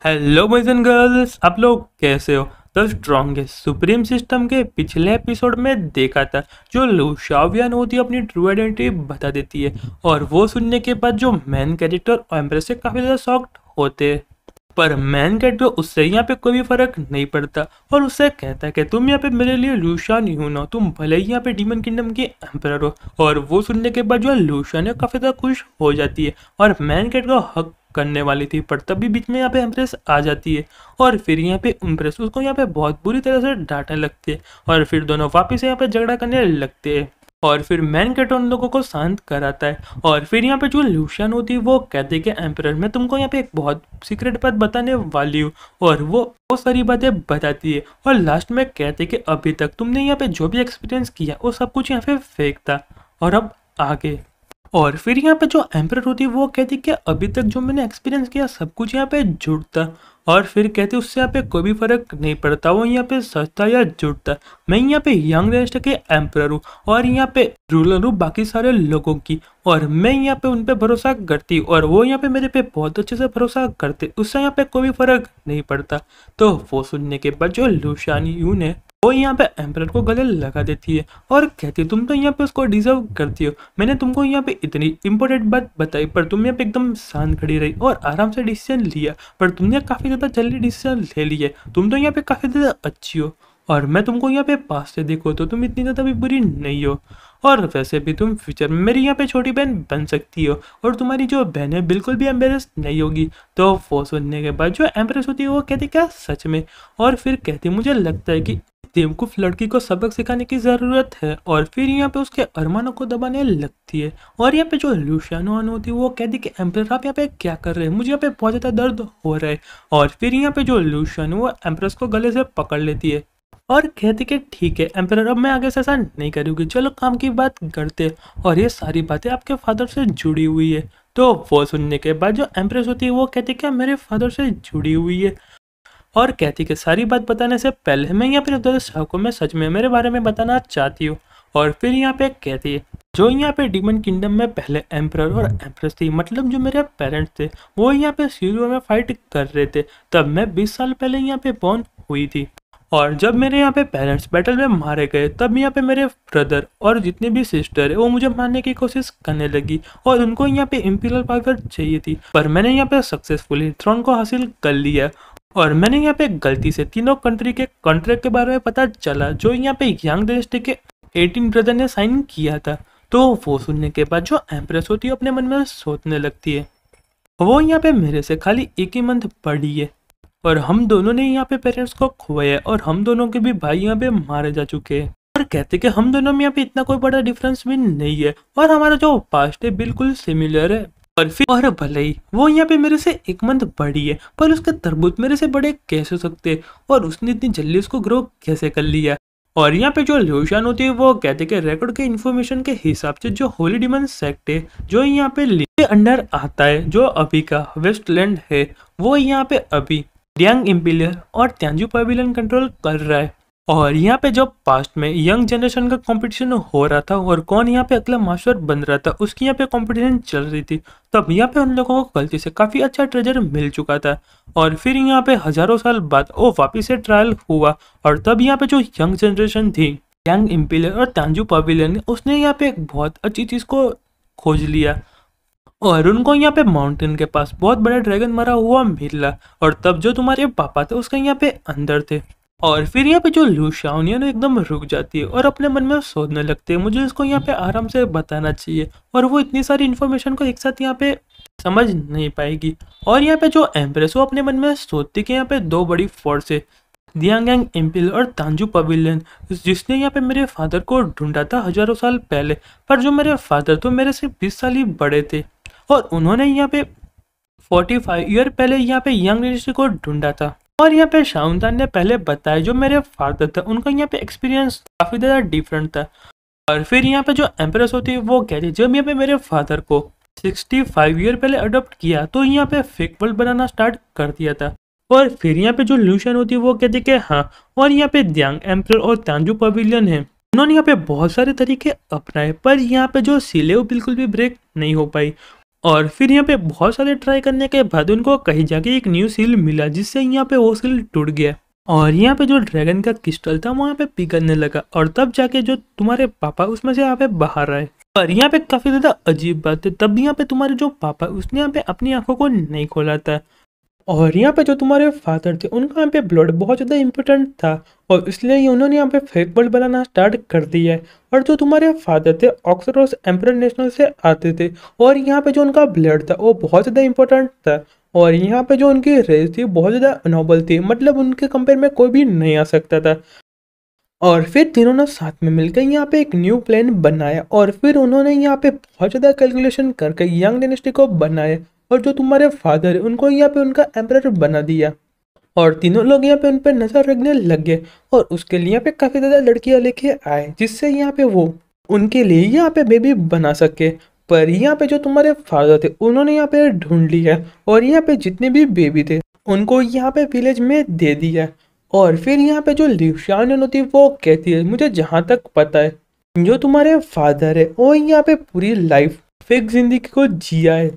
Hello boys and girls, आप लोग कैसे हो। द स्ट्रॉन्गेस्ट सुप्रीम सिस्टम के पिछले एपिसोड में देखा था जो लू शाओवियान होती है अपनी ट्रू आइडेंटिटी बता देती है और वो सुनने के बाद जो मेन कैरेक्टर एम्प्रेस से काफ़ी ज़्यादा शॉक्ड होते हैं। पर मैन कैरेक्टर उससे यहाँ पे कोई भी फर्क नहीं पड़ता और उससे कहता है कि तुम यहाँ पे मेरे लिए लूशियन ही हो ना, तुम भले ही यहाँ पे डीमन किंगडम के एम्परर हो। और वो सुनने के बाद जो लूशियन है काफ़ी ज़्यादा खुश हो जाती है और मैन कैरेक्टर को हक करने वाली थी, पर तभी बीच में यहाँ पे एम्प्रेस आ जाती है और फिर यहाँ पे एम्प्रेस उसको यहाँ पे बहुत बुरी तरह से डांटने लगती है और फिर दोनों वापस यहाँ पे झगड़ा करने लगते हैं। और फिर मैन कैरेक्टर उन लोगों को शांत कराता है और फिर यहाँ पे जो लूशियन होती है वो कहते हैं कि एम्परर मैं तुमको यहाँ पे एक बहुत सीक्रेट बात बताने वाली हूँ और वो बहुत सारी बातें बताती है और लास्ट में कहते हैं कि अभी तक तुमने यहाँ पे जो भी एक्सपीरियंस किया वो सब कुछ यहाँ पे फेक था और अब आगे। और फिर यहाँ पे जो एम्परर होती है वो कहती कि अभी तक जो मैंने एक्सपीरियंस किया सब कुछ यहाँ पे झूठ था और फिर कहती उससे यहाँ पे कोई भी फर्क नहीं पड़ता वो यहाँ पे सच था या झूठ था। मैं यहाँ पे यंग रेस्ट के एम्परर हूँ और यहाँ पे रूलर हूँ बाकी सारे लोगों की और मैं यहाँ पे उन पे भरोसा करती हूँ और वो यहाँ पे मेरे पे बहुत अच्छे से भरोसा करते, उससे यहाँ पे कोई भी फर्क नहीं पड़ता। तो वो सुनने के बाद जो लूशियन यू ने वो यहाँ पे एम्परर को गले लगा देती है और कहती है तुम तो यहाँ पे उसको डिजर्व करती हो, मैंने तुमको यहाँ पे इतनी इंपॉर्टेंट बात बताई पर तुम यहाँ पे एकदम शांत खड़ी रही और आराम से डिसीजन लिया, पर तुमने काफ़ी ज़्यादा जल्दी डिसीजन ले लिया, तुम तो यहाँ पे काफ़ी ज़्यादा अच्छी हो और मैं तुमको यहाँ पे पास से देखो तो तुम इतनी ज़्यादा भी बुरी नहीं हो और वैसे भी तुम फ्यूचर में मेरी यहाँ पे छोटी बहन बन सकती हो और तुम्हारी जो बहन है बिल्कुल भी एम्बेरस नहीं होगी। तो वो सुनने के बाद जो एम्बेरस होती है वो कहती क्या सच में, और फिर कहती मुझे लगता है कि बेवकूफ लड़की को सबक सिखाने की ज़रूरत है और फिर यहाँ पे उसके अरमानों को दबाने लगती है। और यहाँ पे जो लूशियन होती है वो कहती कि एम्परर आप यहाँ पे क्या कर रहे हैं, मुझे यहाँ पे बहुत ज़्यादा दर्द हो रहा है। और फिर यहाँ पे जो लूशियन वो एम्प्रेस को गले से पकड़ लेती है और कहती कि ठीक है एम्परर अब मैं आगे से ऐसा नहीं करूँगी, चलो काम की बात करते और ये सारी बातें आपके फादर से जुड़ी हुई है। तो वो सुनने के बाद जो एम्प्रेस होती है वो कहती क्या मेरे फादर से जुड़ी हुई है और कहती कि सारी बात बताने से पहले मैं यहाँ पे दर्शकों को मैं सच में मेरे बारे में बताना चाहती हूँ। और फिर यहाँ पे कहती है जो यहाँ पे डीमन किंगडम में पहले एम्परर और एम्प्रेस थी, मतलब जो मेरे पेरेंट्स थे वो यहाँ पे सीरियो में फाइट कर रहे थे, तब मैं 20 साल पहले यहाँ पे बॉर्न हुई थी और जब मेरे यहाँ पे पेरेंट्स बैटल में मारे गए तब यहाँ पे मेरे ब्रदर और जितने भी सिस्टर है वो मुझे मारने की कोशिश करने लगी और उनको यहाँ पे इम्पीरियल पावर चाहिए थी, पर मैंने यहाँ पे सक्सेसफुली थ्रोन को हासिल कर लिया और मैंने यहाँ पे गलती से तीनों कंट्री के कॉन्ट्रैक्ट के बारे में पता चला जो यहाँ पे यंग डायनेस्टी के 18 ब्रदर ने साइन किया था। तो वो सुनने के बाद जो एम्प्रेस होती है अपने मन में सोचने लगती है वो यहाँ पे मेरे से खाली एक ही मंथ बड़ी है और हम दोनों ने यहाँ पे पेरेंट्स को खोया और हम दोनों के भी भाई यहाँ पे मारे जा चुके हैं और कहते कि हम दोनों में यहाँ पे इतना कोई बड़ा डिफरेंस भी नहीं है और हमारा जो पास्ट है बिल्कुल सिमिलर है। और फिर और भले ही वो यहाँ पे मेरे से एक मंथ बड़ी है पर उसके तरबूज मेरे से बड़े कैसे हो सकते और उसने इतनी जल्दी उसको ग्रो कैसे कर लिया। और यहाँ पे जो लूशियन होती है वो कहते कि रिकॉर्ड के इन्फॉर्मेशन के हिसाब से जो होली डिमन सेक्ट है जो यहाँ पे के अंडर आता है जो अभी का वेस्टलैंड है वो यहाँ पे अभी डियांग इम्पीरियल और त्यांजू पवेलियन कंट्रोल कर रहा है। और यहाँ पे जब पास्ट में यंग जनरेशन का कंपटीशन हो रहा था और कौन यहाँ पे अगला मास्टर बन रहा था उसकी यहाँ पे कंपटीशन चल रही थी, तब यहाँ पे उन लोगों को गलती से काफ़ी अच्छा ट्रेजर मिल चुका था और फिर यहाँ पे हजारों साल बाद वो वापिस से ट्रायल हुआ और तब यहाँ पे जो यंग जनरेशन थी यंग इम्पीरियल और तांजू पवेलियन उसने यहाँ पे एक बहुत अच्छी चीज़ को खोज लिया और उनको यहाँ पे माउंटेन के पास बहुत बड़ा ड्रैगन मरा हुआ मिला और तब जो तुम्हारे पापा थे उसके यहाँ पे अंदर थे। और फिर यहाँ पे जो लूशियन है ना एकदम रुक जाती है और अपने मन में सोचने लगती है मुझे इसको यहाँ पे आराम से बताना चाहिए और वो इतनी सारी इन्फॉर्मेशन को एक साथ यहाँ पे समझ नहीं पाएगी। और यहाँ पे जो एम्प्रेस वो अपने मन में सोचती कि यहाँ पे दो बड़ी फोर्स है दियांग इम्पीरियल और तांजू पवेलियन जिसने यहाँ पे मेरे फादर को ढूंढा था हजारों साल पहले, पर जो मेरे फादर तो मेरे से 20 साल ही बड़े थे और उन्होंने यहाँ पे 45 ईयर पहले यहाँ पे यंग डायनेस्टी को ढूंढा था। और यहाँ पे शाउनतान ने पहले बताया जो मेरे फादर था उनका यहाँ पे एक्सपीरियंस काफ़ी ज़्यादा डिफरेंट था। और फिर यहाँ पे जो एम्प्रेस होती है वो कहती है जब यहाँ पे मेरे फादर को 65 ईयर पहले अडॉप्ट किया तो यहाँ पे फेक वर्ल्ड बनाना स्टार्ट कर दिया था। और फिर यहाँ पे जो लूशियन होती है वो कहती है कि हाँ, और यहाँ पे दियांग एम्परर और तांजू पवेलियन है उन्होंने यहाँ पे बहुत सारे तरीके अपनाए पर यहाँ पे जो सील है वो बिल्कुल भी ब्रेक नहीं हो पाई और फिर यहाँ पे बहुत सारे ट्राई करने के बाद उनको कहीं जाके एक न्यू सील मिला, जिससे यहाँ पे वो सील टूट गया और यहाँ पे जो ड्रैगन का क्रिस्टल था वहाँ पे पिघलने लगा और तब जाके जो तुम्हारे पापा उसमें से यहाँ पे बाहर आए। और यहाँ पे काफी ज्यादा अजीब बात है, तब यहाँ पे तुम्हारे जो पापा उसने यहाँ पे अपनी आंखों को नहीं खोला था और यहाँ पे जो तुम्हारे फादर थे उनका यहाँ पे ब्लड बहुत ज़्यादा इम्पोर्टेंट था और इसलिए उन्होंने यहाँ पे फेक ब्लड बनाना स्टार्ट कर दिया है। और जो तुम्हारे फादर थे ऑक्सरोस एम्परर नेशनल से आते थे और यहाँ पे जो उनका ब्लड था वो बहुत ज़्यादा इम्पोर्टेंट था और यहाँ पे जो उनकी रेस थी बहुत ज़्यादा नोबल थी, मतलब उनके कंपेयर में कोई भी नहीं आ सकता था। और फिर तीनों ने साथ में मिलकर यहाँ पे एक न्यू प्लान बनाया और फिर उन्होंने यहाँ पे बहुत ज़्यादा कैलकुलेशन करके यंग डायनेस्टी को बनाया और जो तुम्हारे फादर है उनको यहाँ पे उनका एम्परर बना दिया और तीनों लोग यहाँ पे उन पर नजर रखने लग गए और उसके लिए यहाँ पे काफ़ी ज़्यादा लड़कियाँ लेके आए जिससे यहाँ पे वो उनके लिए यहाँ पे बेबी बना सके। पर यहाँ पे जो तुम्हारे फादर थे उन्होंने यहाँ पे ढूंढ लिया और यहाँ पे जितने भी बेबी थे उनको यहाँ पे विलेज में दे दिया। और फिर यहाँ पे जो लिवशान होती है वो कहती है मुझे जहाँ तक पता है जो तुम्हारे फादर है वो यहाँ पे पूरी लाइफ फेक जिंदगी को जिया है